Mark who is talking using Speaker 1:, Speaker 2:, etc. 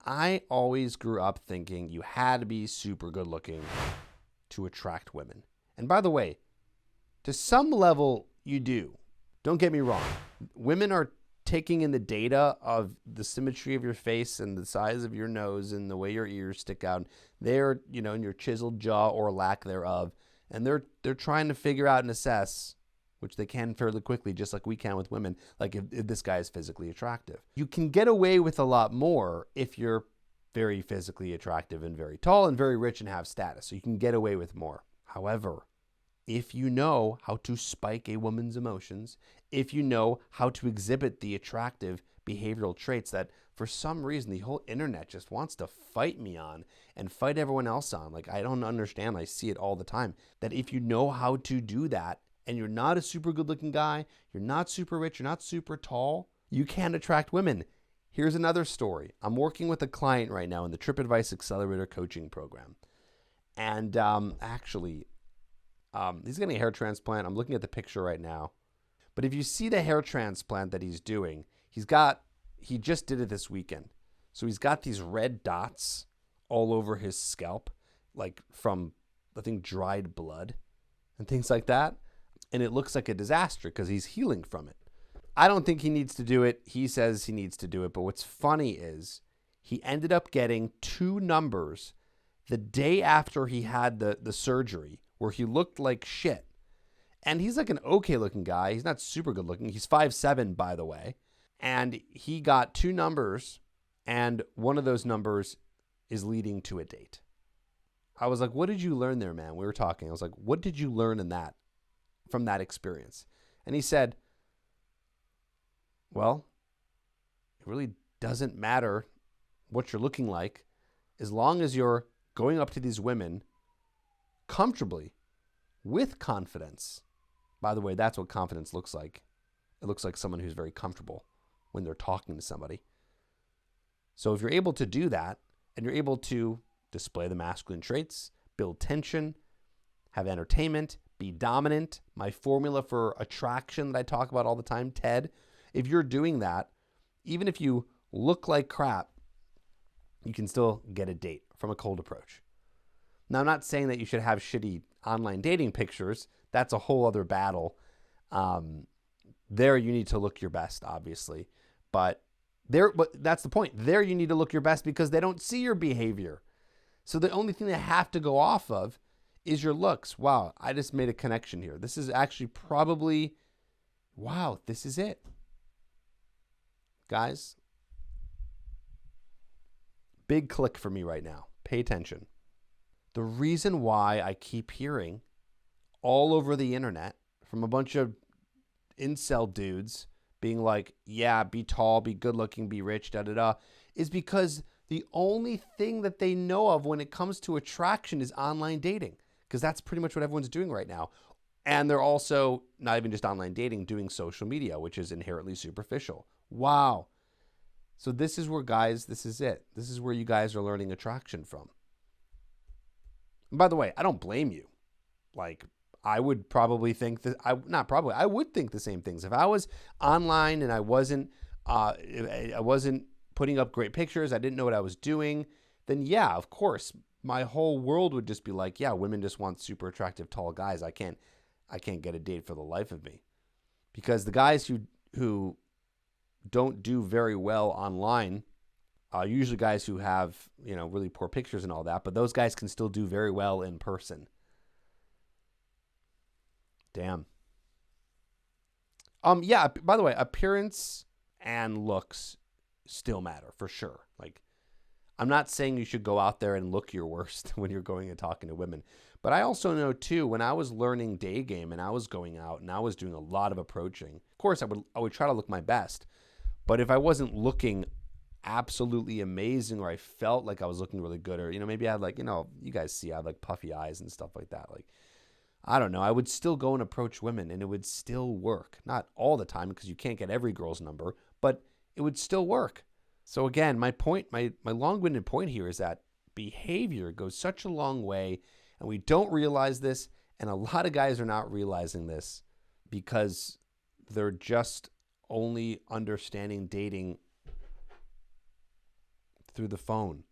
Speaker 1: I always grew up thinking you had to be super good looking to attract women. And by the way, to some level, you do. Don't get me wrong. Women are taking in the data of the symmetry of your face and the size of your nose and the way your ears stick out. They're, in your chiseled jaw or lack thereof. And they're trying to figure out and assess, which they can fairly quickly, just like we can with women, like if this guy is physically attractive. You can get away with a lot more if you're very physically attractive and very tall and very rich and have status. So you can get away with more. However, if you know how to spike a woman's emotions, if you know how to exhibit the attractive behavioral traits that for some reason the whole internet just wants to fight me on and fight everyone else on, like I don't understand, I see it all the time, that if you know how to do that and you're not a super good looking guy, you're not super rich, you're not super tall, you can attract women. Here's another story. I'm working with a client right now in the Trip Advice Accelerator coaching program. And he's getting a hair transplant. I'm looking at the picture right now. But if you see the hair transplant that he's doing, he just did it this weekend. So he's got these red dots all over his scalp, like from, I think, dried blood and things like that. And it looks like a disaster because he's healing from it. I don't think he needs to do it. He says he needs to do it. But what's funny is he ended up getting 2 numbers the day after he had the surgery where he looked like shit. And he's like an okay looking guy. He's not super good looking. He's 5'7", by the way. And he got 2 numbers, and one of those numbers is leading to a date. I was like, what did you learn there, man? We were talking. I was like, what did you learn from that experience? And he said, well, it really doesn't matter what you're looking like as long as you're going up to these women comfortably with confidence. By the way, that's what confidence looks like. It looks like someone who's very comfortable when they're talking to somebody. So if you're able to do that and you're able to display the masculine traits, build tension, have entertainment, be dominant, my formula for attraction that I talk about all the time, TED, if you're doing that, even if you look like crap, you can still get a date from a cold approach. Now, I'm not saying that you should have shitty online dating pictures. That's a whole other battle. There you need to look your best, obviously. But that's the point. There you need to look your best because they don't see your behavior. So the only thing they have to go off of is your looks. Wow, I just made a connection here. This is actually probably, wow, this is it. Guys, big click for me right now. Pay attention. The reason why I keep hearing all over the internet from a bunch of incel dudes being like, yeah, be tall, be good looking, be rich, is because the only thing that they know of when it comes to attraction is online dating, because that's pretty much what everyone's doing right now. And they're also not even just online dating, doing social media, which is inherently superficial. Wow. So this is where, guys, this is it. This is where you guys are learning attraction from. And by the way, I don't blame you. Like, I would probably think that I would think the same things. If I was online and I wasn't putting up great pictures, I didn't know what I was doing, then yeah, of course, my whole world would just be like, yeah, women just want super attractive, tall guys. I can't get a date for the life of me. Because the guys who don't do very well online are usually guys who have, really poor pictures and all that, but those guys can still do very well in person. Damn. Yeah, by the way, appearance and looks still matter for sure. Like, I'm not saying you should go out there and look your worst when you're going and talking to women. But I also know too, when I was learning day game and I was going out and I was doing a lot of approaching, of course I would try to look my best. But if I wasn't looking absolutely amazing, or I felt like I was looking really good, or maybe I had you guys see I have like puffy eyes and stuff like that. Like, I don't know, I would still go and approach women and it would still work. Not all the time because you can't get every girl's number, but it would still work. So again, my long-winded point here is that behavior goes such a long way, and we don't realize this, and a lot of guys are not realizing this because they're just only understanding dating through the phone.